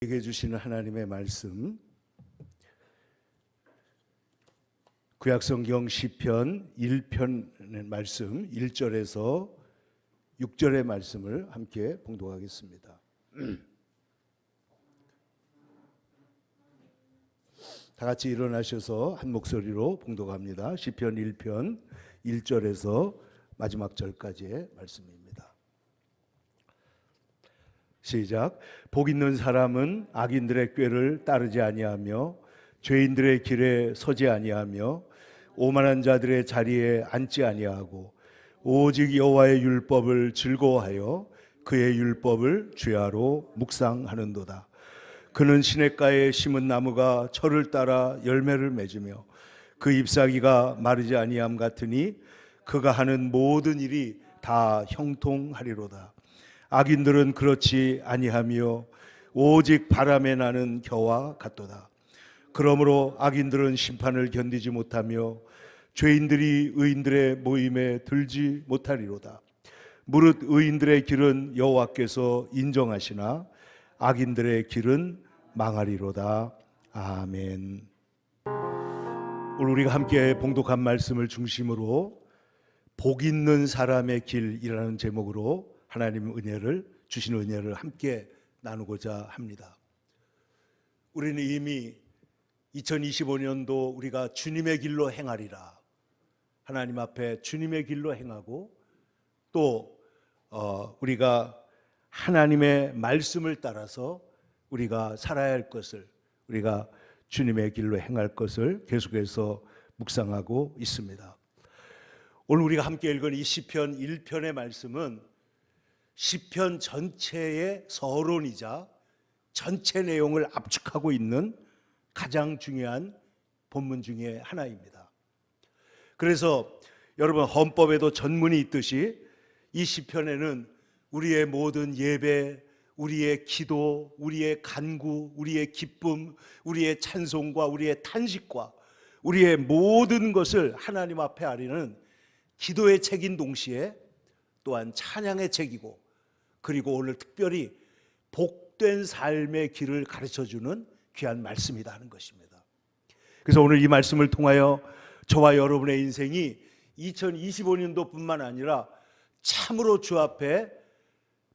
우리에게 주시는 하나님의 말씀, 구약성경 시편 1편의 말씀 1절에서 6절의 말씀을 함께 봉독하겠습니다. 다 같이 일어나셔서 한 목소리로 봉독합니다. 시편 1편 1절에서 마지막 절까지의 말씀입니다. 시작. 복 있는 사람은 악인들의 꾀를 따르지 아니하며 죄인들의 길에 서지 아니하며 오만한 자들의 자리에 앉지 아니하고 오직 여호와의 율법을 즐거워하여 그의 율법을 주야로 묵상하는도다. 그는 시냇가에 심은 나무가 철을 따라 열매를 맺으며 그 잎사귀가 마르지 아니함 같으니 그가 하는 모든 일이 다 형통하리로다. 악인들은 그렇지 아니하며 오직 바람에 나는 겨와 같도다. 그러므로 악인들은 심판을 견디지 못하며 죄인들이 의인들의 모임에 들지 못하리로다. 무릇 의인들의 길은 여호와께서 인정하시나 악인들의 길은 망하리로다. 아멘. 오늘 우리가 함께 봉독한 말씀을 중심으로 복 있는 사람의 길이라는 제목으로 하나님 은혜를 주신 은혜를 함께 나누고자 합니다. 우리는 이미 2025년도 우리가 주님의 길로 행하리라, 하나님 앞에 주님의 길로 행하고 또 우리가 하나님의 말씀을 따라서 우리가 살아야 할 것을, 우리가 주님의 길로 행할 것을 계속해서 묵상하고 있습니다. 오늘 우리가 함께 읽은 이 시편 1편의 말씀은 시편 전체의 서론이자 전체 내용을 압축하고 있는 가장 중요한 본문 중에 하나입니다. 그래서 여러분, 헌법에도 전문이 있듯이 이 시편에는 우리의 모든 예배, 우리의 기도, 우리의 간구, 우리의 기쁨, 우리의 찬송과 우리의 탄식과 우리의 모든 것을 하나님 앞에 아리는 기도의 책인 동시에 또한 찬양의 책이고, 그리고 오늘 특별히 복된 삶의 길을 가르쳐주는 귀한 말씀이다 하는 것입니다. 그래서 오늘 이 말씀을 통하여 저와 여러분의 인생이 2025년도뿐만 아니라 참으로 주 앞에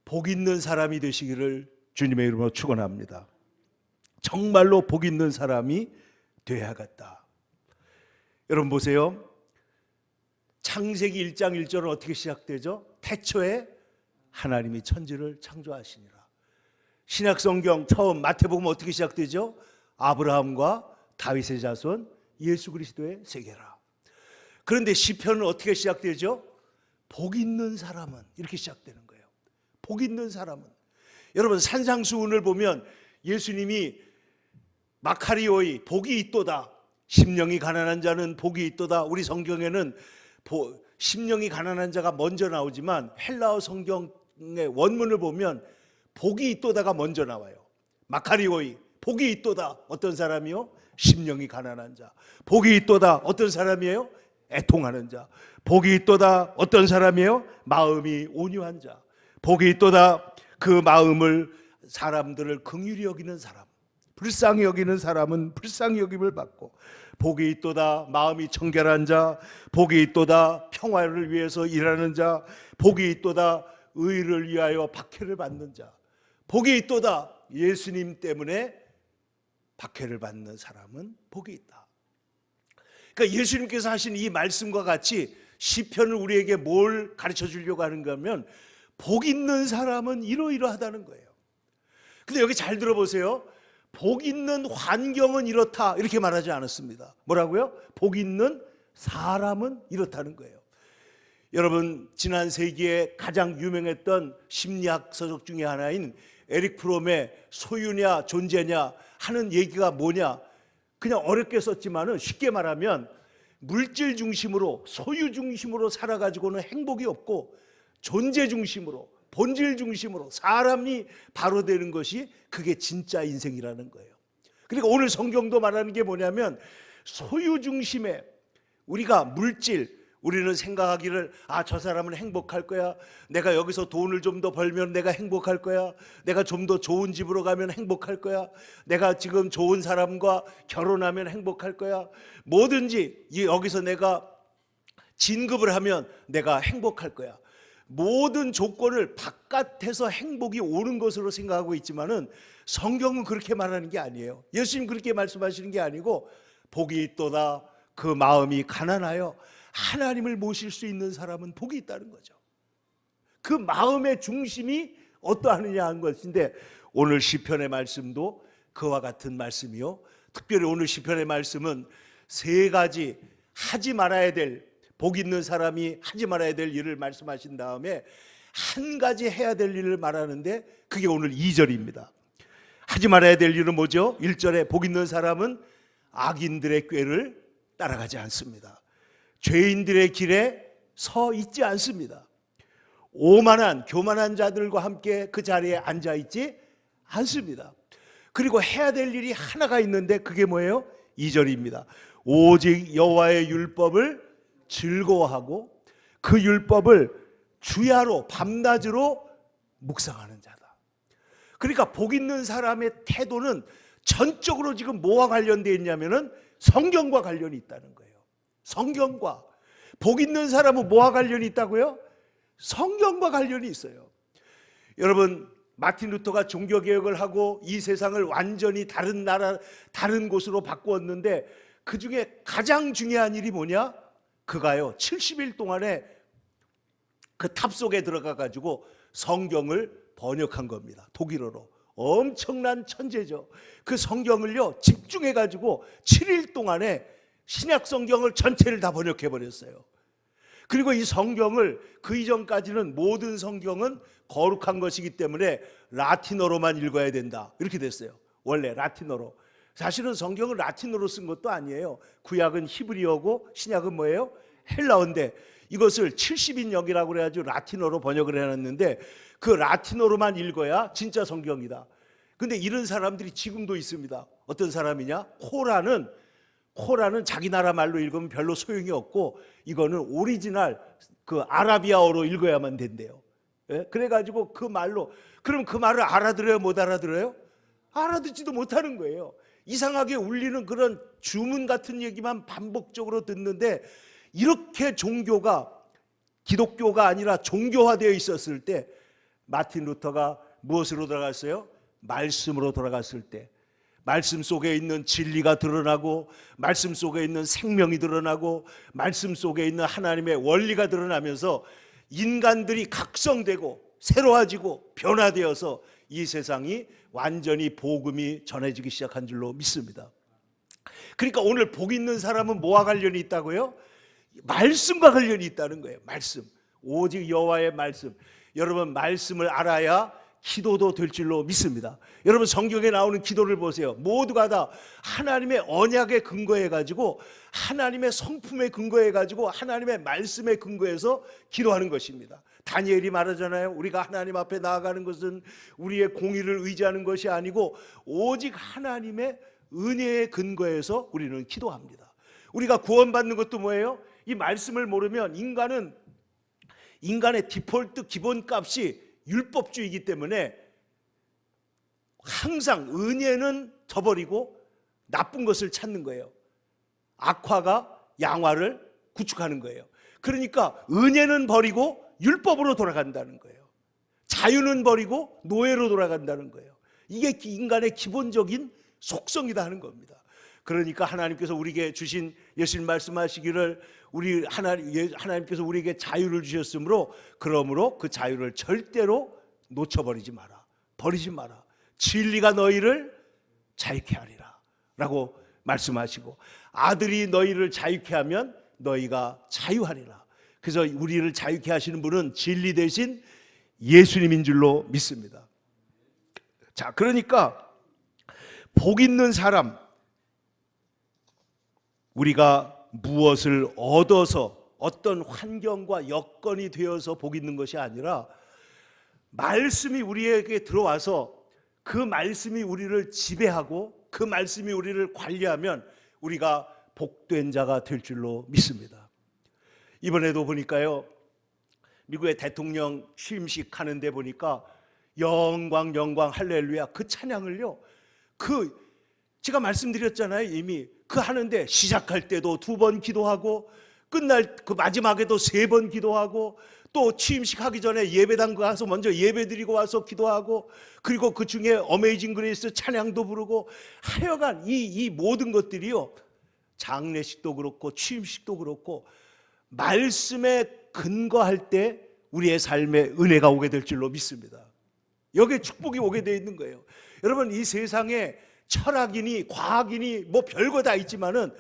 복 있는 사람이 되시기를 주님의 이름으로 축원합니다. 정말로 복 있는 사람이 되어야겠다. 여러분 보세요. 창세기 1장 1절은 어떻게 시작되죠? 태초에 하나님이 천지를 창조하시니라. 신약성경 처음 마태복음 어떻게 시작되죠? 아브라함과 다윗의 자손 예수 그리스도의 세계라. 그런데 시편은 어떻게 시작되죠? 복 있는 사람은, 이렇게 시작되는 거예요. 복 있는 사람은. 여러분, 산상수훈을 보면 예수님이 마카리오이 복이 있도다, 심령이 가난한 자는 복이 있도다. 우리 성경에는 심령이 가난한 자가 먼저 나오지만 헬라어 성경의 원문을 보면 복이 있도다가 먼저 나와요. 마카리오이, 복이 있도다. 어떤 사람이요? 심령이 가난한 자. 복이 있도다. 어떤 사람이에요? 애통하는 자. 복이 있도다. 어떤 사람이에요? 마음이 온유한 자. 복이 있도다. 그 마음을, 사람들을 긍휼히 여기는 사람, 불쌍히 여기는 사람은 불쌍히 여김을 받고, 복이 있도다. 마음이 청결한 자. 복이 있도다. 평화를 위해서 일하는 자. 복이 있도다. 의를 위하여 박해를 받는 자. 복이 있도다. 예수님 때문에 박해를 받는 사람은 복이 있다. 그러니까 예수님께서 하신 이 말씀과 같이 시편을 우리에게 뭘 가르쳐 주려고 하는가 하면 복 있는 사람은 이러이러하다는 거예요. 근데 여기 잘 들어보세요. 복 있는 환경은 이렇다, 이렇게 말하지 않았습니다. 뭐라고요? 복 있는 사람은 이렇다는 거예요. 여러분, 지난 세기에 가장 유명했던 심리학 서적 중에 하나인 에릭 프롬의 소유냐 존재냐 하는 얘기가 뭐냐, 그냥 어렵게 썼지만은 쉽게 말하면 물질 중심으로, 소유 중심으로 살아가지고는 행복이 없고 존재 중심으로, 본질 중심으로 사람이 바로 되는 것이, 그게 진짜 인생이라는 거예요. 그러니까 오늘 성경도 말하는 게 뭐냐면 소유 중심에, 우리가 물질, 우리는 생각하기를 저 사람은 행복할 거야. 내가 여기서 돈을 좀 더 벌면 내가 행복할 거야. 내가 좀 더 좋은 집으로 가면 행복할 거야. 내가 지금 좋은 사람과 결혼하면 행복할 거야. 뭐든지 여기서 내가 진급을 하면 내가 행복할 거야. 모든 조건을 바깥에서 행복이 오는 것으로 생각하고 있지만은 성경은 그렇게 말하는 게 아니에요. 예수님 그렇게 말씀하시는 게 아니고 복이 있도다 그 마음이 가난하여 하나님을 모실 수 있는 사람은 복이 있다는 거죠. 그 마음의 중심이 어떠하느냐 하는 것인데 오늘 시편의 말씀도 그와 같은 말씀이요. 특별히 오늘 시편의 말씀은 세 가지 하지 말아야 될 복 있는 사람이 하지 말아야 될 일을 말씀하신 다음에 한 가지 해야 될 일을 말하는데 그게 오늘 2절입니다. 하지 말아야 될 일은 뭐죠? 1절에 복 있는 사람은 악인들의 꾀를 따라가지 않습니다. 죄인들의 길에 서 있지 않습니다. 오만한 교만한 자들과 함께 그 자리에 앉아 있지 않습니다. 그리고 해야 될 일이 하나가 있는데 그게 뭐예요? 2절입니다. 오직 여호와의 율법을 즐거워하고 그 율법을 주야로 밤낮으로 묵상하는 자다. 그러니까 복 있는 사람의 태도는 전적으로 지금 뭐와 관련되어 있냐면은 성경과 관련이 있다는 거예요. 성경과. 복 있는 사람은 뭐와 관련이 있다고요? 성경과 관련이 있어요. 여러분, 마틴 루터가 종교개혁을 하고 이 세상을 완전히 다른 나라, 다른 곳으로 바꾸었는데 그 중에 가장 중요한 일이 뭐냐? 그가요 70일 동안에 그 탑 속에 들어가 가지고 성경을 번역한 겁니다. 독일어로. 엄청난 천재죠. 그 성경을요 집중해 가지고 7일 동안에 신약 성경을 전체를 다 번역해 버렸어요. 그리고 이 성경을 그 이전까지는 모든 성경은 거룩한 것이기 때문에 라틴어로만 읽어야 된다 이렇게 됐어요. 원래 라틴어로. 사실은 성경을 라틴어로 쓴 것도 아니에요. 구약은 히브리어고 신약은 뭐예요? 헬라어인데 이것을 70인역이라고 그래가지고 라틴어로 번역을 해놨는데 그 라틴어로만 읽어야 진짜 성경이다. 근데 이런 사람들이 지금도 있습니다. 어떤 사람이냐? 코라는 자기 나라 말로 읽으면 별로 소용이 없고 이거는 오리지널 그 아라비아어로 읽어야만 된대요. 예? 그래가지고 그 말로 그럼 그 말을 알아들어요? 못 알아들어요? 알아듣지도 못하는 거예요. 이상하게 울리는 그런 주문 같은 얘기만 반복적으로 듣는데 이렇게 종교가 기독교가 아니라 종교화되어 있었을 때 마틴 루터가 무엇으로 돌아갔어요? 말씀으로 돌아갔을 때 말씀 속에 있는 진리가 드러나고 말씀 속에 있는 생명이 드러나고 말씀 속에 있는 하나님의 원리가 드러나면서 인간들이 각성되고 새로워지고 변화되어서 이 세상이 완전히 복음이 전해지기 시작한 줄로 믿습니다. 그러니까 오늘 복 있는 사람은 뭐와 관련이 있다고요? 말씀과 관련이 있다는 거예요. 말씀. 오직 여호와의 말씀. 여러분 말씀을 알아야 기도도 될 줄로 믿습니다. 여러분 성경에 나오는 기도를 보세요. 모두가 다 하나님의 언약에 근거해 가지고 하나님의 성품에 근거해 가지고 하나님의 말씀에 근거해서 기도하는 것입니다. 다니엘이 말하잖아요. 우리가 하나님 앞에 나아가는 것은 우리의 공의를 의지하는 것이 아니고 오직 하나님의 은혜에 근거해서 우리는 기도합니다. 우리가 구원받는 것도 뭐예요? 이 말씀을 모르면 인간의 디폴트 기본값이 율법주의이기 때문에 항상 은혜는 저버리고 나쁜 것을 찾는 거예요. 악화가 양화를 구축하는 거예요. 그러니까 은혜는 버리고 율법으로 돌아간다는 거예요. 자유는 버리고 노예로 돌아간다는 거예요. 이게 인간의 기본적인 속성이다 하는 겁니다. 그러니까 하나님께서 우리에게 주신 예수님 말씀하시기를 하나님께서 우리에게 자유를 주셨으므로 그러므로 그 자유를 절대로 놓쳐버리지 마라. 버리지 마라. 진리가 너희를 자유케 하리라 라고 말씀하시고 아들이 너희를 자유케 하면 너희가 자유하리라. 그래서 우리를 자유케 하시는 분은 진리 대신 예수님인 줄로 믿습니다. 자, 그러니까 복 있는 사람, 우리가 무엇을 얻어서 어떤 환경과 여건이 되어서 복 있는 것이 아니라 말씀이 우리에게 들어와서 그 말씀이 우리를 지배하고 그 말씀이 우리를 관리하면 우리가 복된 자가 될 줄로 믿습니다. 이번에도 보니까요, 미국의 대통령 취임식 하는데 보니까 영광 영광 할렐루야 그 찬양을요, 제가 말씀드렸잖아요. 이미 그 하는데 시작할 때도 2번 기도하고 끝날 그 마지막에도 3번 기도하고 또 취임식 하기 전에 예배당 가서 먼저 예배 드리고 와서 기도하고 그리고 그 중에 어메이징 그레이스 찬양도 부르고 하여간 이 모든 것들이요, 장례식도 그렇고 취임식도 그렇고 말씀에 근거할 때 우리의 삶에 은혜가 오게 될 줄로 믿습니다. 여기에 축복이 오게 되어 있는 거예요. 여러분, 이 세상에 철학이니 과학이니 뭐 별거 다 있지만은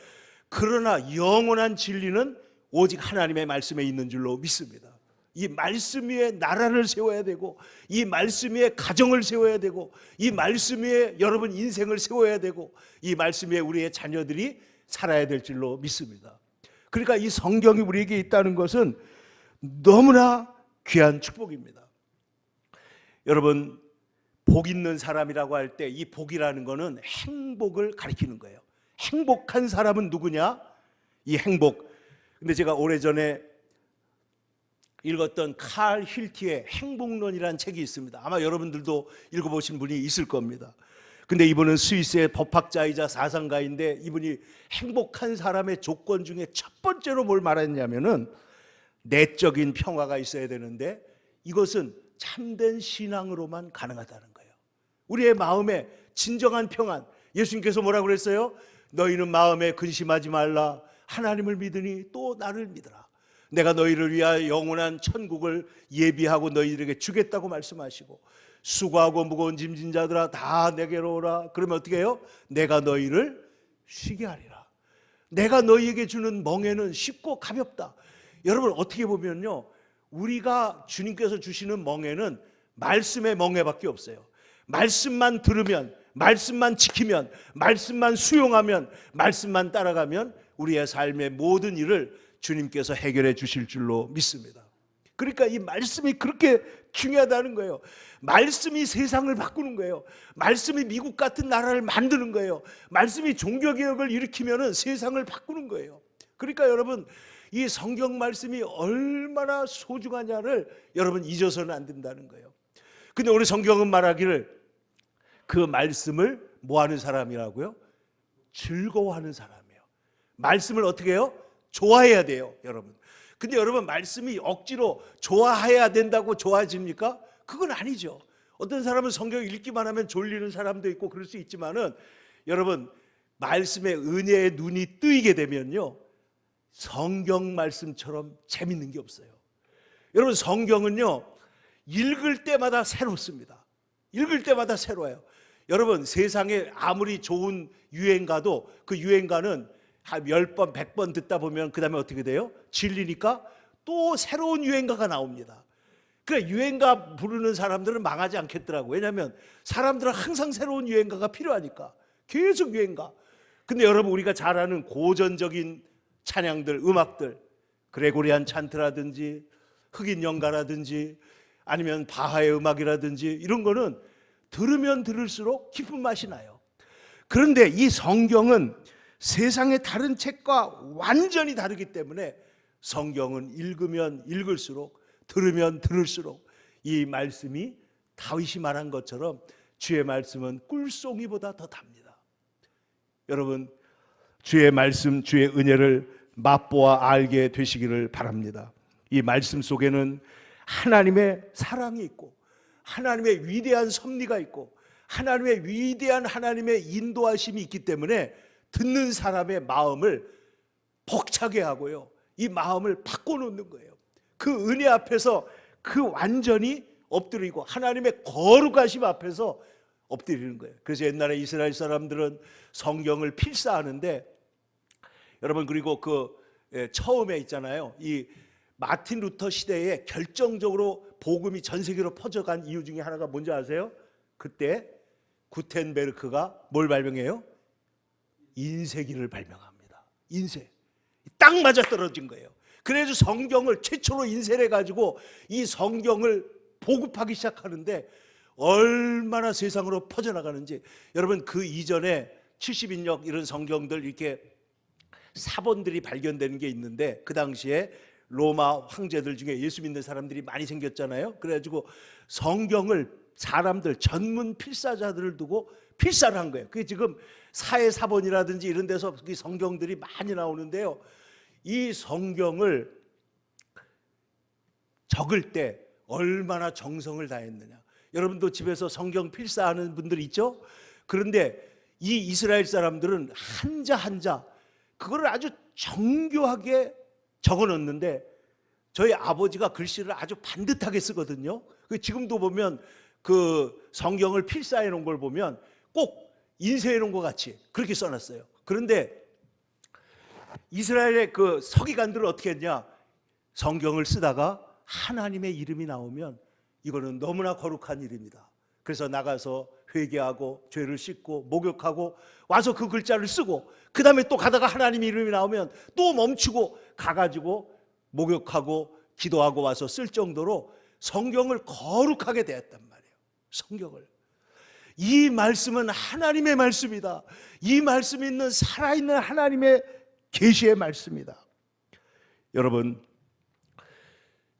그러나 영원한 진리는 오직 하나님의 말씀에 있는 줄로 믿습니다. 이 말씀 위에 나라를 세워야 되고, 이 말씀 위에 가정을 세워야 되고, 이 말씀 위에 여러분 인생을 세워야 되고, 이 말씀 위에 우리의 자녀들이 살아야 될 줄로 믿습니다. 그러니까 이 성경이 우리에게 있다는 것은 너무나 귀한 축복입니다. 여러분, 복 있는 사람이라고 할 때 이 복이라는 거는 행복을 가리키는 거예요. 행복한 사람은 누구냐? 이 행복. 근데 제가 오래전에 읽었던 칼 힐티의 행복론이라는 책이 있습니다. 아마 여러분들도 읽어보신 분이 있을 겁니다. 근데 이분은 스위스의 법학자이자 사상가인데 이분이 행복한 사람의 조건 중에 첫 번째로 뭘 말했냐면은 내적인 평화가 있어야 되는데 이것은 참된 신앙으로만 가능하다는 거예요. 우리의 마음에 진정한 평안. 예수님께서 뭐라고 그랬어요? 너희는 마음에 근심하지 말라. 하나님을 믿으니 또 나를 믿으라. 내가 너희를 위하여 영원한 천국을 예비하고 너희들에게 주겠다고 말씀하시고 수고하고 무거운 짐진 자들아 다 내게로 오라. 그러면 어떻게 해요? 내가 너희를 쉬게 하리라. 내가 너희에게 주는 멍에는 쉽고 가볍다. 여러분, 어떻게 보면요, 우리가 주님께서 주시는 멍에는 말씀의 멍에밖에 없어요. 말씀만 들으면, 말씀만 지키면, 말씀만 수용하면, 말씀만 따라가면 우리의 삶의 모든 일을 주님께서 해결해 주실 줄로 믿습니다. 그러니까 이 말씀이 그렇게 중요하다는 거예요. 말씀이 세상을 바꾸는 거예요. 말씀이 미국 같은 나라를 만드는 거예요. 말씀이 종교개혁을 일으키면 세상을 바꾸는 거예요. 그러니까 여러분, 이 성경 말씀이 얼마나 소중하냐를 여러분 잊어서는 안 된다는 거예요. 근데 우리 성경은 말하기를 그 말씀을 뭐 하는 사람이라고요? 즐거워하는 사람이에요. 말씀을 어떻게 해요? 좋아해야 돼요, 여러분. 근데 여러분, 말씀이 억지로 좋아해야 된다고 좋아집니까? 그건 아니죠. 어떤 사람은 성경 읽기만 하면 졸리는 사람도 있고 그럴 수 있지만은 여러분, 말씀의 은혜의 눈이 뜨이게 되면요, 성경 말씀처럼 재밌는 게 없어요. 여러분, 성경은요, 읽을 때마다 새롭습니다. 읽을 때마다 새로워요. 여러분, 세상에 아무리 좋은 유행가도 그 유행가는 한 10번, 100번 듣다 보면 그 다음에 어떻게 돼요? 질리니까 또 새로운 유행가가 나옵니다. 그러니까 유행가 부르는 사람들은 망하지 않겠더라고요. 왜냐하면 사람들은 항상 새로운 유행가가 필요하니까 계속 유행가. 근데 여러분, 우리가 잘 아는 고전적인 찬양들, 음악들, 그레고리안 찬트라든지 흑인 연가라든지 아니면 바하의 음악이라든지 이런 거는 들으면 들을수록 깊은 맛이 나요. 그런데 이 성경은 세상의 다른 책과 완전히 다르기 때문에 성경은 읽으면 읽을수록, 들으면 들을수록 이 말씀이 다윗이 말한 것처럼 주의 말씀은 꿀송이보다 더 답니다. 여러분, 주의 말씀, 주의 은혜를 맛보아 알게 되시기를 바랍니다. 이 말씀 속에는 하나님의 사랑이 있고 하나님의 위대한 섭리가 있고 하나님의 위대한 하나님의 인도하심이 있기 때문에 듣는 사람의 마음을 벅차게 하고요, 이 마음을 바꿔놓는 거예요. 그 은혜 앞에서 그 완전히 엎드리고 하나님의 거룩하심 앞에서 엎드리는 거예요. 그래서 옛날에 이스라엘 사람들은 성경을 필사하는데 여러분, 그리고 처음에 있잖아요, 이 마틴 루터 시대에 결정적으로 복음이 전 세계로 퍼져간 이유 중에 하나가 뭔지 아세요? 그때 구텐베르크가 뭘 발명해요? 인쇄기를 발명합니다. 인쇄. 딱 맞아 떨어진 거예요. 그래서 성경을 최초로 인쇄를 해가지고 이 성경을 보급하기 시작하는데 얼마나 세상으로 퍼져나가는지. 여러분, 그 이전에 70인역 이런 성경들 이렇게 사본들이 발견되는 게 있는데 그 당시에 로마 황제들 중에 예수 믿는 사람들이 많이 생겼잖아요. 그래가지고 성경을 사람들 전문 필사자들을 두고 필사를 한 거예요. 그게 지금 사회사본이라든지 이런 데서 성경들이 많이 나오는데요. 이 성경을 적을 때 얼마나 정성을 다했느냐. 여러분도 집에서 성경 필사하는 분들 있죠? 그런데 이 이스라엘 사람들은 한자 한자 그거를 아주 정교하게 적어 놓는데 저희 아버지가 글씨를 아주 반듯하게 쓰거든요. 지금도 보면 그 성경을 필사해 놓은 걸 보면 꼭 인쇄해 놓은 것 같이 그렇게 써놨어요. 그런데 이스라엘의 그 서기관들은 어떻게 했냐? 성경을 쓰다가 하나님의 이름이 나오면 이거는 너무나 거룩한 일입니다. 그래서 나가서 회개하고 죄를 씻고 목욕하고 와서 그 글자를 쓰고 그 다음에 또 가다가 하나님 이름이 나오면 또 멈추고 가가지고 목욕하고 기도하고 와서 쓸 정도로 성경을 거룩하게 대했단 말이에요. 성경을. 이 말씀은 하나님의 말씀이다. 이 말씀이 있는 살아있는 하나님의 계시의 말씀이다. 여러분,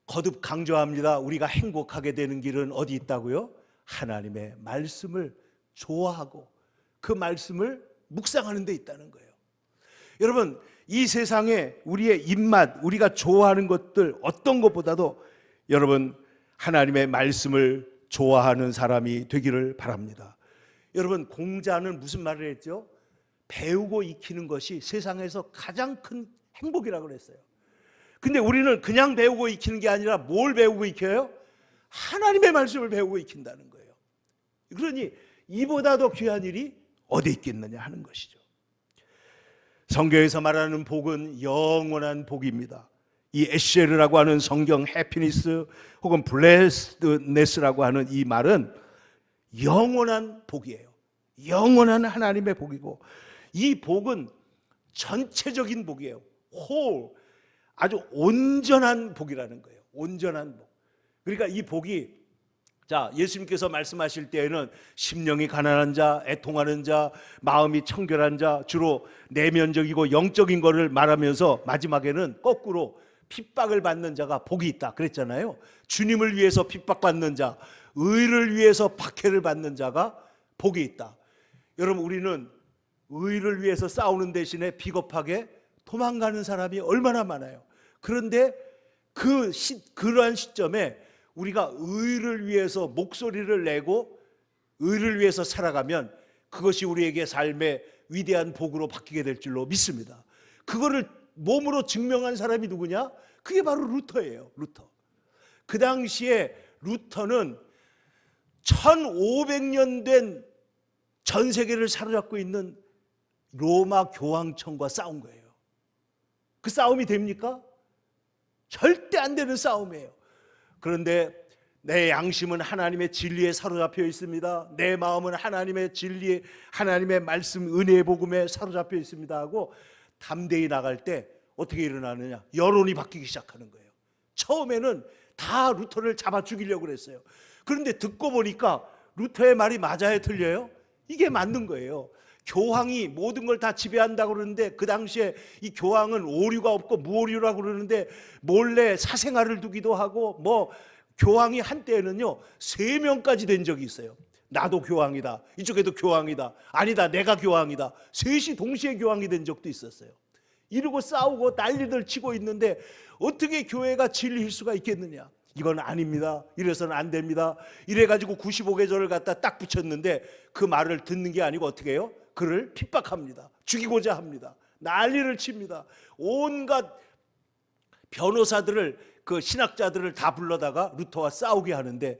거듭 강조합니다. 우리가 행복하게 되는 길은 어디 있다고요? 하나님의 말씀을 좋아하고 그 말씀을 묵상하는 데 있다는 거예요. 여러분, 이 세상에 우리의 입맛, 우리가 좋아하는 것들 어떤 것보다도 여러분 하나님의 말씀을 좋아하는 사람이 되기를 바랍니다. 여러분, 공자는 무슨 말을 했죠? 배우고 익히는 것이 세상에서 가장 큰 행복이라고 그랬어요. 근데 우리는 그냥 배우고 익히는 게 아니라 뭘 배우고 익혀요? 하나님의 말씀을 배우고 익힌다는 거예요. 그러니 이보다 더 귀한 일이 어디 있겠느냐 하는 것이죠. 성경에서 말하는 복은 영원한 복입니다. 이 에쉐르라고 하는 성경 해피니스 혹은 블레스드네스라고 하는 이 말은 영원한 복이에요. 영원한 하나님의 복이고 이 복은 전체적인 복이에요. 홀, 아주 온전한 복이라는 거예요. 온전한 복. 그러니까 이 복이 자, 예수님께서 말씀하실 때에는 심령이 가난한 자, 애통하는 자, 마음이 청결한 자, 주로 내면적이고 영적인 것을 말하면서 마지막에는 거꾸로 핍박을 받는 자가 복이 있다 그랬잖아요. 주님을 위해서 핍박받는 자, 의를 위해서 박해를 받는 자가 복이 있다. 여러분, 우리는 의를 위해서 싸우는 대신에 비겁하게 도망가는 사람이 얼마나 많아요. 그런데 그러한 시점에 우리가 의를 위해서 목소리를 내고 의를 위해서 살아가면 그것이 우리에게 삶의 위대한 복으로 바뀌게 될 줄로 믿습니다. 그거를 몸으로 증명한 사람이 누구냐? 그게 바로 루터예요. 루터. 그 당시에 루터는 1500년 된 전 세계를 사로잡고 있는 로마 교황청과 싸운 거예요. 그 싸움이 됩니까? 절대 안 되는 싸움이에요. 그런데 내 양심은 하나님의 진리에 사로잡혀 있습니다. 내 마음은 하나님의 진리에, 하나님의 말씀, 은혜의 복음에 사로잡혀 있습니다 하고 담대히 나갈 때 어떻게 일어나느냐? 여론이 바뀌기 시작하는 거예요. 처음에는 다 루터를 잡아 죽이려고 그랬어요. 그런데 듣고 보니까 루터의 말이 맞아요, 틀려요? 이게 맞는 거예요. 교황이 모든 걸 다 지배한다고 그러는데 그 당시에 이 교황은 오류가 없고 무오류라고 그러는데 몰래 사생활을 두기도 하고 뭐 교황이 한때는요 3명까지 된 적이 있어요. 나도 교황이다, 이쪽에도 교황이다, 아니다 내가 교황이다, 셋이 동시에 교황이 된 적도 있었어요. 이러고 싸우고 난리를 치고 있는데 어떻게 교회가 진리일 수가 있겠느냐? 이건 아닙니다. 이래서는 안 됩니다. 이래가지고 95계절을 갖다 딱 붙였는데 그 말을 듣는 게 아니고 어떻게 해요? 그를 핍박합니다. 죽이고자 합니다. 난리를 칩니다. 온갖 변호사들을, 그 신학자들을 다 불러다가 루터와 싸우게 하는데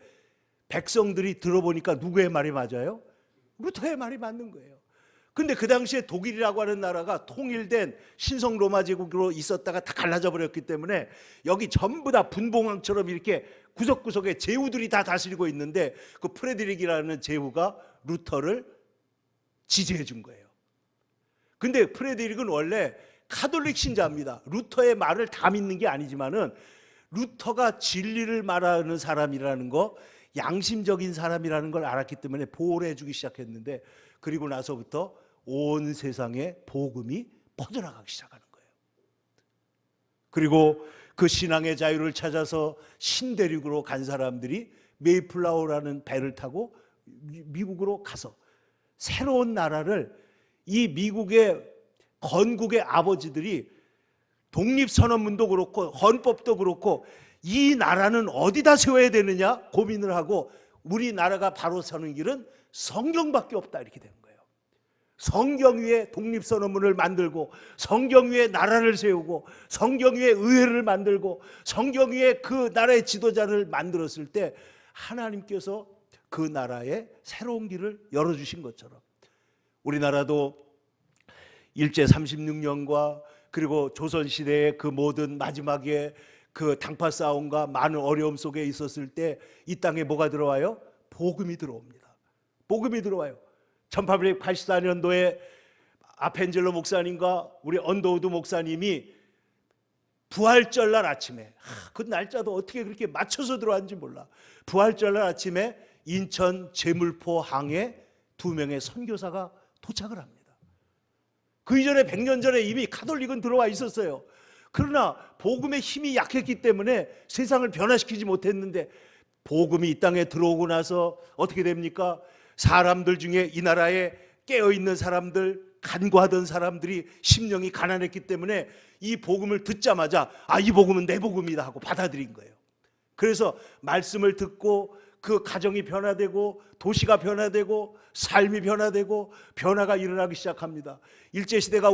백성들이 들어보니까 누구의 말이 맞아요? 루터의 말이 맞는 거예요. 근데 그 당시에 독일이라고 하는 나라가 통일된 신성 로마 제국으로 있었다가 다 갈라져 버렸기 때문에 여기 전부 다 분봉왕처럼 이렇게 구석구석에 제후들이 다 다스리고 있는데 그 프레드릭이라는 제후가 루터를 지지해 준 거예요. 근데 프레드릭은 원래 카톨릭 신자입니다. 루터의 말을 다 믿는 게 아니지만은 루터가 진리를 말하는 사람이라는 거, 양심적인 사람이라는 걸 알았기 때문에 보호를 해주기 시작했는데 그리고 나서부터 온 세상에 복음이 퍼져나가기 시작하는 거예요. 그리고 그 신앙의 자유를 찾아서 신대륙으로 간 사람들이 메이플라워라는 배를 타고 미국으로 가서 새로운 나라를, 이 미국의 건국의 아버지들이 독립선언문도 그렇고 헌법도 그렇고 이 나라는 어디다 세워야 되느냐 고민을 하고, 우리나라가 바로 서는 길은 성경밖에 없다 이렇게 된 거예요. 성경 위에 독립선언문을 만들고, 성경 위에 나라를 세우고, 성경 위에 의회를 만들고, 성경 위에 그 나라의 지도자를 만들었을 때 하나님께서 그 나라에 새로운 길을 열어주신 것처럼 우리나라도 일제 36년과 그리고 조선시대의 그 모든 마지막에 그 당파 싸움과 많은 어려움 속에 있었을 때 이 땅에 뭐가 들어와요? 복음이 들어옵니다. 복음이 들어와요. 1884년도에 아펜젤로 목사님과 우리 언더우드 목사님이 부활절날 아침에, 그 날짜도 어떻게 그렇게 맞춰서 들어왔는지 몰라, 부활절날 아침에 인천 제물포 항에 2명의 선교사가 도착을 합니다. 그 이전에 100년 전에 이미 카톨릭은 들어와 있었어요. 그러나 복음의 힘이 약했기 때문에 세상을 변화시키지 못했는데, 복음이 이 땅에 들어오고 나서 어떻게 됩니까? 사람들 중에 이 나라에 깨어있는 사람들, 간구하던 사람들이 심령이 가난했기 때문에 이 복음을 듣자마자 이 복음은 내 복음이다 하고 받아들인 거예요. 그래서 말씀을 듣고 그 가정이 변화되고 도시가 변화되고 삶이 변화되고 변화가 일어나기 시작합니다. 일제시대가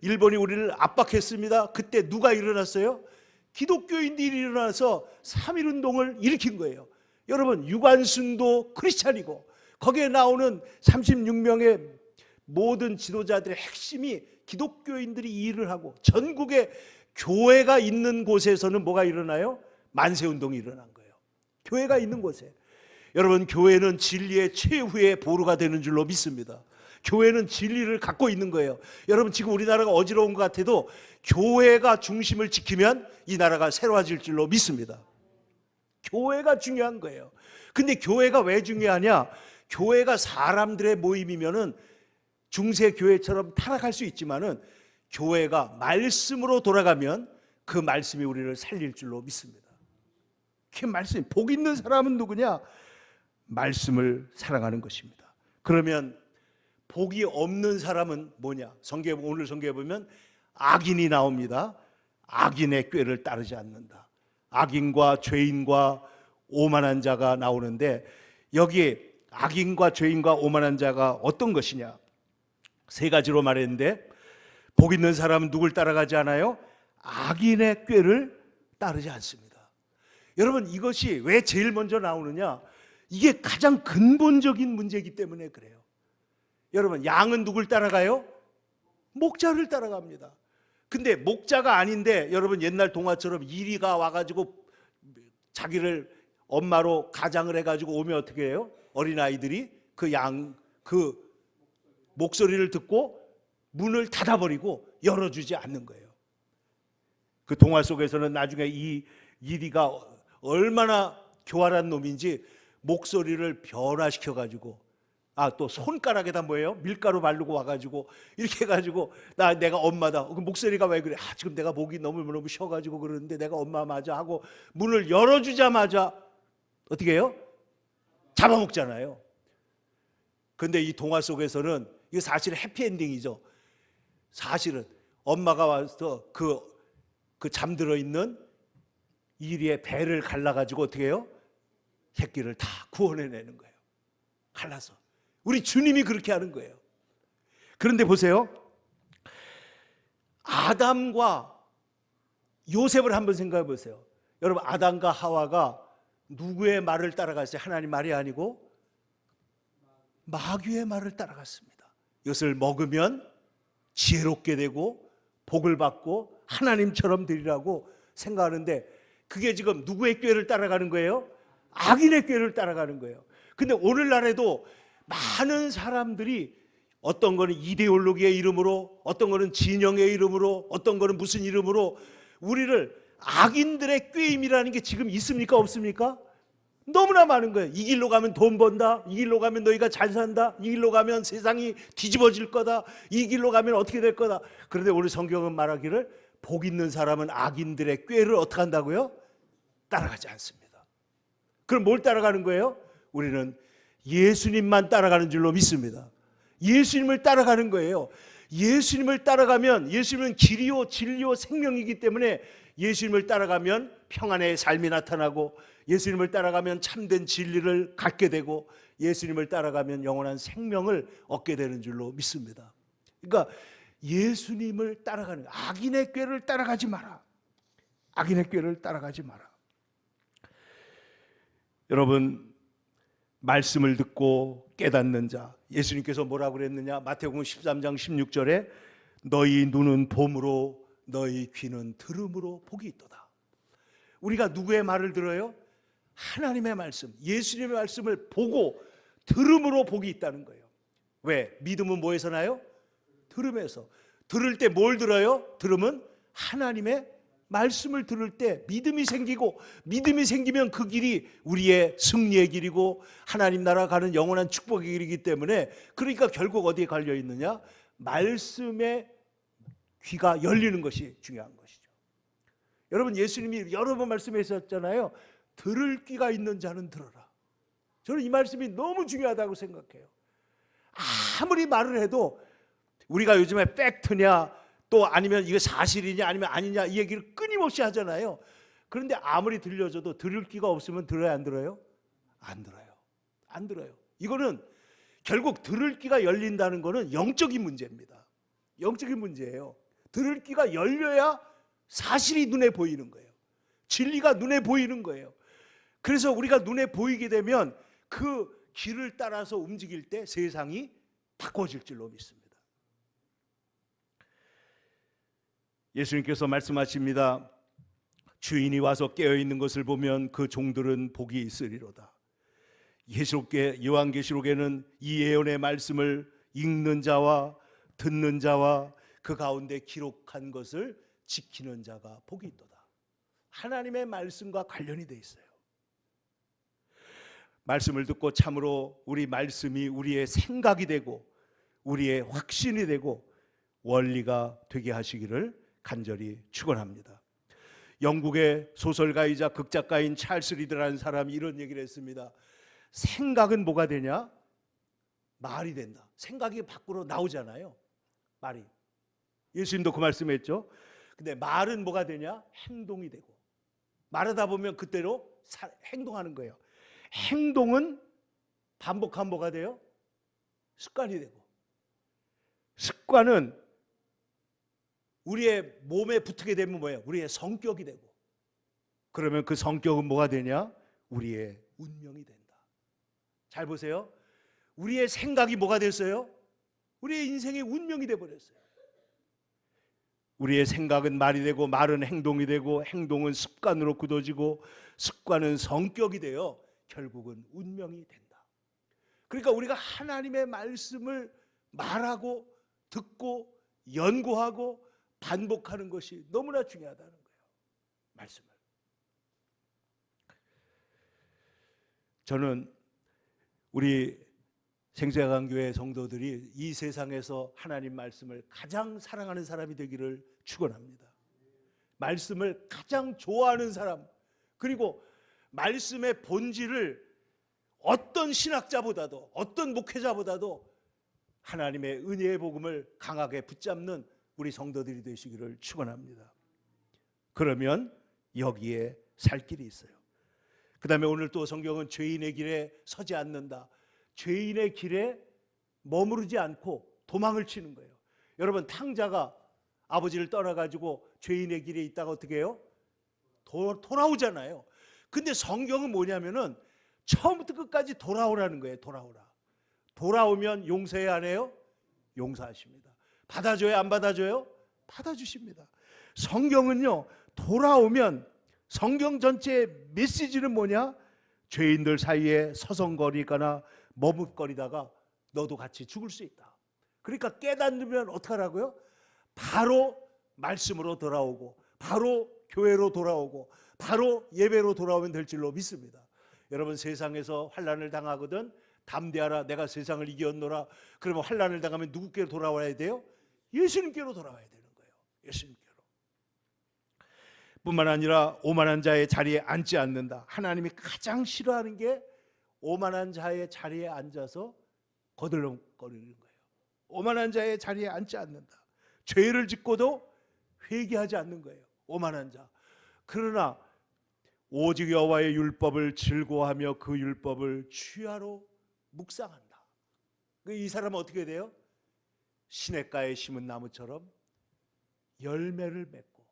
일본이 우리를 압박했습니다. 그때 누가 일어났어요? 기독교인들이 일어나서 3.1운동을 일으킨 거예요. 여러분, 유관순도 크리스찬이고 거기에 나오는 36명의 모든 지도자들의 핵심이 기독교인들이 일을 하고, 전국에 교회가 있는 곳에서는 뭐가 일어나요? 만세운동이 일어난 거예요. 교회가 있는 곳에. 여러분, 교회는 진리의 최후의 보루가 되는 줄로 믿습니다. 교회는 진리를 갖고 있는 거예요. 여러분, 지금 우리나라가 어지러운 것 같아도 교회가 중심을 지키면 이 나라가 새로워질 줄로 믿습니다. 교회가 중요한 거예요. 근데 교회가 왜 중요하냐? 교회가 사람들의 모임이면은 중세 교회처럼 타락할 수 있지만은, 교회가 말씀으로 돌아가면 그 말씀이 우리를 살릴 줄로 믿습니다. 그 말씀, 복 있는 사람은 누구냐? 말씀을 사랑하는 것입니다. 그러면 복이 없는 사람은 뭐냐? 오늘 성경에 보면 악인이 나옵니다. 악인의 꾀를 따르지 않는다. 악인과 죄인과 오만한 자가 나오는데, 여기에 악인과 죄인과 오만한 자가 어떤 것이냐? 3가지로 말했는데, 복 있는 사람은 누굴 따라가지 않아요? 악인의 꾀를 따르지 않습니다. 여러분, 이것이 왜 제일 먼저 나오느냐? 이게 가장 근본적인 문제이기 때문에 그래요. 여러분, 양은 누굴 따라가요? 목자를 따라갑니다. 근데 목자가 아닌데, 여러분 옛날 동화처럼 이리가 와가지고 자기를 엄마로 가장을 해가지고 오면 어떻게 해요? 어린아이들이 그 목소리를 듣고 문을 닫아버리고 열어주지 않는 거예요. 그 동화 속에서는 나중에 이 이리가 얼마나 교활한 놈인지 목소리를 변화시켜가지고, 또 손가락에다 뭐예요? 밀가루 바르고 와가지고 이렇게 해가지고 내가 엄마다. 그 목소리가 왜 그래? 지금 내가 목이 너무 쉬어가지고 그러는데 내가 엄마 맞아 하고 문을 열어주자마자 어떻게 해요? 잡아먹잖아요. 근데 이 동화 속에서는 이게 사실 해피엔딩이죠. 사실은 엄마가 와서 그 잠들어 있는 이리의 배를 갈라가지고 어떻게 해요? 새끼를 다 구원해내는 거예요. 갈라서. 우리 주님이 그렇게 하는 거예요. 그런데 보세요. 아담과 요셉을 한번 생각해 보세요. 여러분, 아담과 하와가 누구의 말을 따라갔어요? 하나님 말이 아니고 마귀의 말을 따라갔습니다. 이것을 먹으면 지혜롭게 되고 복을 받고 하나님처럼 되리라고 생각하는데, 그게 지금 누구의 꾀를 따라가는 거예요? 악인의 꾀를 따라가는 거예요. 근데 오늘날에도 많은 사람들이 어떤 거는 이데올로기의 이름으로, 어떤 거는 진영의 이름으로, 어떤 거는 무슨 이름으로 우리를 악인들의 꾀임이라는 게 지금 있습니까? 없습니까? 너무나 많은 거예요. 이 길로 가면 돈 번다. 이 길로 가면 너희가 잘 산다. 이 길로 가면 세상이 뒤집어질 거다. 이 길로 가면 어떻게 될 거다. 그런데 오늘 성경은 말하기를 복 있는 사람은 악인들의 꾀를 어떻게 한다고요? 따라가지 않습니다. 그럼 뭘 따라가는 거예요? 우리는 예수님만 따라가는 줄로 믿습니다. 예수님을 따라가는 거예요. 예수님을 따라가면, 예수님은 길이요 진리요 생명이기 때문에 예수님을 따라가면 평안의 삶이 나타나고, 예수님을 따라가면 참된 진리를 갖게 되고, 예수님을 따라가면 영원한 생명을 얻게 되는 줄로 믿습니다. 그러니까 예수님을 따라가는 거예요. 악인의 꾀를 따라가지 마라. 악인의 꾀를 따라가지 마라. 여러분, 말씀을 듣고 깨닫는 자, 예수님께서 뭐라고 그랬느냐? 마태복음 13장 16절에 너희 눈은 봄으로 너희 귀는 들음으로 복이 있도다. 우리가 누구의 말을 들어요? 하나님의 말씀, 예수님의 말씀을 보고 들음으로 복이 있다는 거예요. 왜? 믿음은 뭐에서 나요? 들음에서. 들을 때 뭘 들어요? 들음은 하나님의 말씀을 들을 때 믿음이 생기고, 믿음이 생기면 그 길이 우리의 승리의 길이고 하나님 나라 가는 영원한 축복의 길이기 때문에, 그러니까 결국 어디에 갈려 있느냐? 말씀에 귀가 열리는 것이 중요한 것이죠. 여러분, 예수님이 여러 번 말씀하셨잖아요. 들을 귀가 있는 자는 들어라. 저는 이 말씀이 너무 중요하다고 생각해요. 아무리 말을 해도 우리가 요즘에 팩트냐 또 아니면 이게 사실이냐 아니면 아니냐 이 얘기를 끊임없이 하잖아요. 그런데 아무리 들려줘도 들을 귀가 없으면 들어요, 안 들어요? 안 들어요. 안 들어요. 이거는 결국 들을 귀가 열린다는 거는 영적인 문제입니다. 영적인 문제예요. 들을 귀가 열려야 사실이 눈에 보이는 거예요. 진리가 눈에 보이는 거예요. 그래서 우리가 눈에 보이게 되면 그 길을 따라서 움직일 때 세상이 바꿔질 줄로 믿습니다. 예수님께서 말씀하십니다. 주인이 와서 깨어있는 것을 보면 그 종들은 복이 있으리로다. 요한계시록에는 이 예언의 말씀을 읽는 자와 듣는 자와 그 가운데 기록한 것을 지키는 자가 복이 있도다. 하나님의 말씀과 관련이 되어 있어요. 말씀을 듣고 참으로 우리 말씀이 우리의 생각이 되고 우리의 확신이 되고 원리가 되게 하시기를 간절히 축원합니다. 영국의 소설가이자 극작가인 찰스 리드라는 사람이 이런 얘기를 했습니다. 생각은 뭐가 되냐? 말이 된다. 생각이 밖으로 나오잖아요. 말이. 예수님도 그 말씀했죠. 근데 말은 뭐가 되냐? 행동이 되고. 말하다 보면 그대로 행동하는 거예요. 행동은 반복하면 뭐가 돼요? 습관이 되고. 습관은 우리의 몸에 붙게 되면 뭐예요? 우리의 성격이 되고. 그러면 그 성격은 뭐가 되냐? 우리의 운명이 된다. 잘 보세요. 우리의 생각이 뭐가 됐어요? 우리의 인생의 운명이 되어버렸어요. 우리의 생각은 말이 되고 말은 행동이 되고 행동은 습관으로 굳어지고 습관은 성격이 되어 결국은 운명이 된다. 그러니까 우리가 하나님의 말씀을 말하고 듣고 연구하고 반복하는 것이 너무나 중요하다는 거예요. 말씀을. 저는 우리 생수야간교회 성도들이 이 세상에서 하나님 말씀을 가장 사랑하는 사람이 되기를 축원합니다. 말씀을 가장 좋아하는 사람, 그리고 말씀의 본질을 어떤 신학자보다도 어떤 목회자보다도 하나님의 은혜의 복음을 강하게 붙잡는 우리 성도들이 되시기를 축원합니다. 그러면 여기에 살 길이 있어요. 그 다음에 오늘 또 성경은 죄인의 길에 서지 않는다. 죄인의 길에 머무르지 않고 도망을 치는 거예요. 여러분, 탕자가 아버지를 떠나가지고 죄인의 길에 있다가 어떻게 해요? 돌아오잖아요. 근데 성경은 뭐냐면은 처음부터 끝까지 돌아오라는 거예요. 돌아오면 용서해야 안 해요? 용서하십니다. 받아줘요? 안 받아줘요? 받아주십니다. 성경은요, 돌아오면 성경 전체의 메시지는 뭐냐? 죄인들 사이에 서성거리거나 머뭇거리다가 너도 같이 죽을 수 있다. 그러니까 깨닫으면 어떡하라고요? 바로 말씀으로 돌아오고 바로 교회로 돌아오고 바로 예배로 돌아오면 될 줄로 믿습니다. 여러분, 세상에서 환난을 당하거든 담대하라, 내가 세상을 이겼노라. 그러면 환난을 당하면 누구께로 돌아와야 돼요? 예수님께로 돌아와야 되는 거예요. 예수님께로. 뿐만 아니라 오만한 자의 자리에 앉지 않는다. 하나님이 가장 싫어하는 게 오만한 자의 자리에 앉아서 거들렁거리는 거예요. 오만한 자의 자리에 앉지 않는다. 죄를 짓고도 회개하지 않는 거예요. 오만한 자. 그러나 오직 여호와의 율법을 즐거워하며 그 율법을 주야로 묵상한다. 이 사람은 어떻게 돼요? 시냇가에 심은 나무처럼 열매를 맺고,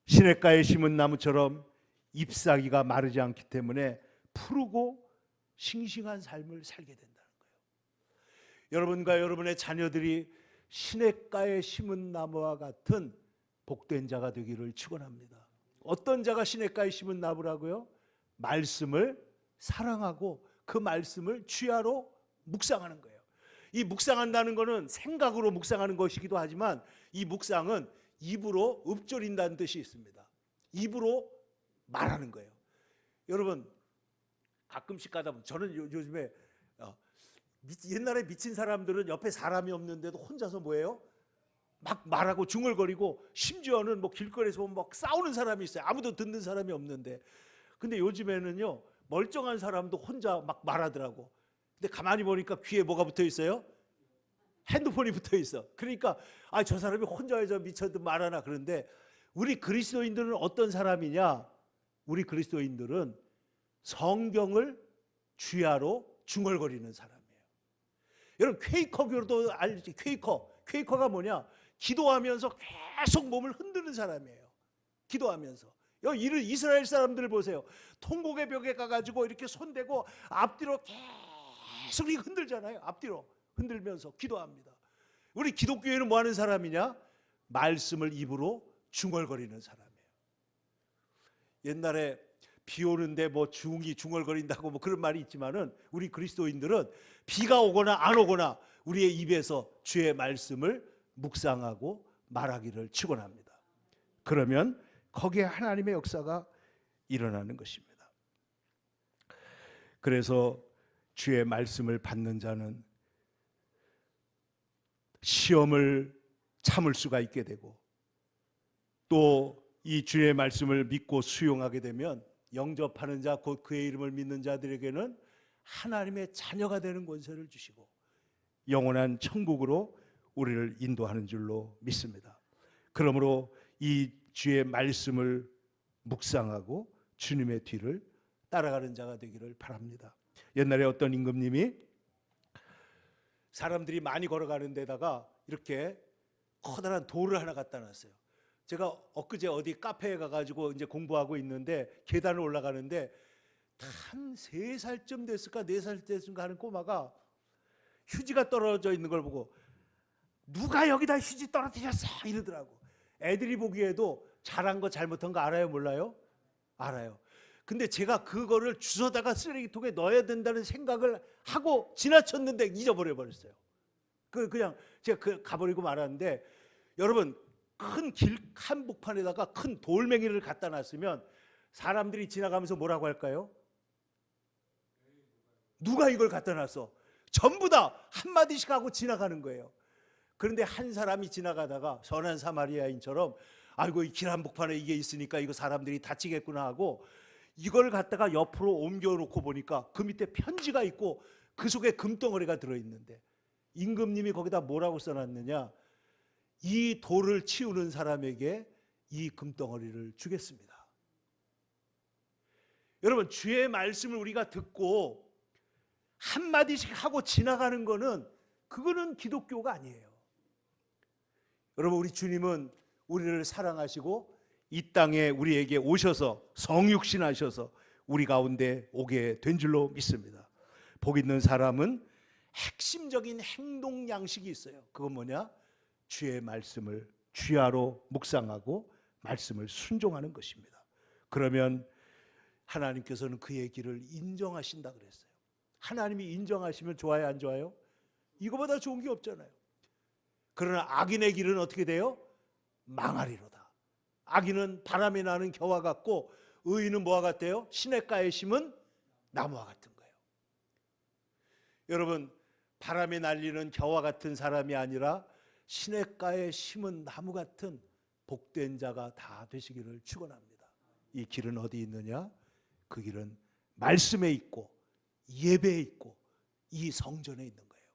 시냇가에 심은 나무처럼 잎사귀가 마르지 않기 때문에 푸르고 싱싱한 삶을 살게 된다는 거예요. 여러분과 여러분의 자녀들이 시냇가에 심은 나무와 같은 복된 자가 되기를 축원합니다. 어떤 자가 시냇가에 심은 나무라고요? 말씀을 사랑하고 그 말씀을 주야로 묵상하는 거예요. 이 묵상한다는 것은 생각으로 묵상하는 것이기도 하지만 이 묵상은 입으로 읊조린다는 뜻이 있습니다. 입으로 말하는 거예요. 여러분 가끔씩 가다 보면 저는 요즘에 옛날에 미친 사람들은 옆에 사람이 없는데도 혼자서 뭐예요? 막 말하고 중얼거리고 심지어는 뭐 길거리에서 보면 막 싸우는 사람이 있어요. 아무도 듣는 사람이 없는데. 근데 요즘에는요 멀쩡한 사람도 혼자 막 말하더라고. 근데 가만히 보니까 귀에 뭐가 붙어 있어요? 핸드폰이 붙어 있어. 그러니까 저 사람이 혼자 해서 미쳐도 말하나. 그런데 우리 그리스도인들은 어떤 사람이냐? 우리 그리스도인들은 성경을 주야로 중얼거리는 사람이에요. 여러분 퀘이커교도 알지? 퀘이커가 뭐냐? 기도하면서 계속 몸을 흔드는 사람이에요. 기도하면서. 이스라엘 사람들을 보세요. 통곡의 벽에 가가지고 이렇게 손대고 앞뒤로 계속 흔들잖아요. 앞뒤로 흔들면서 기도합니다. 우리 기독교회는 뭐 하는 사람이냐? 말씀을 입으로 중얼거리는 사람이에요. 옛날에 비 오는데 뭐 중얼거린다고 뭐 그런 말이 있지만은 우리 그리스도인들은 비가 오거나 안 오거나 우리의 입에서 주의 말씀을 묵상하고 말하기를 축원합니다. 그러면 거기에 하나님의 역사가 일어나는 것입니다. 그래서 주의 말씀을 받는 자는 시험을 참을 수가 있게 되고 또 이 주의 말씀을 믿고 수용하게 되면 영접하는 자 곧 그의 이름을 믿는 자들에게는 하나님의 자녀가 되는 권세를 주시고 영원한 천국으로 우리를 인도하는 줄로 믿습니다. 그러므로 이 주의 말씀을 묵상하고 주님의 뒤를 따라가는 자가 되기를 바랍니다. 옛날에 어떤 임금님이 사람들이 많이 걸어가는 데다가 이렇게 커다란 돌을 하나 갖다 놨어요. 제가 엊그제 어디 카페에 가가지고 이제 공부하고 있는데 계단을 올라가는데 한 3살쯤 됐을까 4살 됐을까 하는 꼬마가 휴지가 떨어져 있는 걸 보고 누가 여기다 휴지 떨어뜨렸어 이러더라고. 애들이 보기에도 잘한 거 잘못한 거 알아요 몰라요? 알아요. 근데 제가 그거를 주워다가 쓰레기통에 넣어야 된다는 생각을 하고 지나쳤는데 잊어버려 버렸어요. 그냥 제가 가버리고 말았는데 여러분 큰 길 한복판에다가 큰 돌멩이를 갖다 놨으면 사람들이 지나가면서 뭐라고 할까요? 누가 이걸 갖다 놨어? 전부 다 한마디씩 하고 지나가는 거예요. 그런데 한 사람이 지나가다가 선한 사마리아인처럼 아이고 이 길 한복판에 이게 있으니까 이거 사람들이 다치겠구나 하고 이걸 갖다가 옆으로 옮겨놓고 보니까 그 밑에 편지가 있고 그 속에 금덩어리가 들어있는데 임금님이 거기다 뭐라고 써놨느냐? 이 돌을 치우는 사람에게 이 금덩어리를 주겠습니다. 여러분 주의 말씀을 우리가 듣고 한마디씩 하고 지나가는 거는 그거는 기독교가 아니에요. 여러분 우리 주님은 우리를 사랑하시고 이 땅에 우리에게 오셔서 성육신하셔서 우리 가운데 오게 된 줄로 믿습니다. 복 있는 사람은 핵심적인 행동 양식이 있어요. 그건 뭐냐? 주의 말씀을 주야로 묵상하고 말씀을 순종하는 것입니다. 그러면 하나님께서는 그의 길을 인정하신다 그랬어요. 하나님이 인정하시면 좋아요 안 좋아요? 이거보다 좋은 게 없잖아요. 그러나 악인의 길은 어떻게 돼요? 망하리로다. 악인은 바람에 나는 겨와 같고 의인은 뭐와 같대요? 시냇가에 심은 나무와 같은 거예요. 여러분 바람에 날리는 겨와 같은 사람이 아니라 시냇가에 심은 나무 같은 복된 자가 다 되시기를 축원합니다. 이 길은 어디 있느냐? 그 길은 말씀에 있고 예배에 있고 이 성전에 있는 거예요.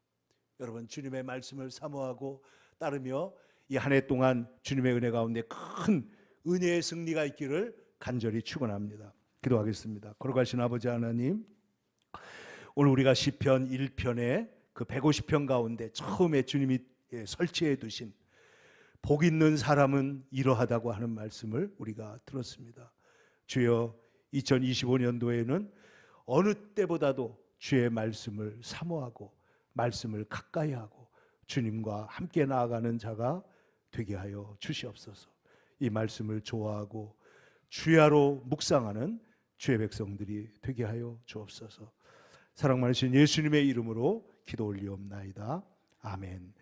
여러분, 주님의 말씀을 사모하고 따르며 이 한 해 동안 주님의 은혜 가운데 큰 은혜의 승리가 있기를 간절히 축원합니다. 기도하겠습니다. 거룩하신 아버지 하나님, 오늘 우리가 시편 1편의 그 150편 가운데 처음에 주님이 설치해 두신 복 있는 사람은 이러하다고 하는 말씀을 우리가 들었습니다. 주여, 2025년도에는 어느 때보다도 주의 말씀을 사모하고 말씀을 가까이 하고 주님과 함께 나아가는 자가 되게 하여 주시옵소서. 이 말씀을 좋아하고 주야로 묵상하는 주의 백성들이 되게 하여 주옵소서. 사랑 많으신 예수님의 이름으로 기도 올리옵나이다. 아멘.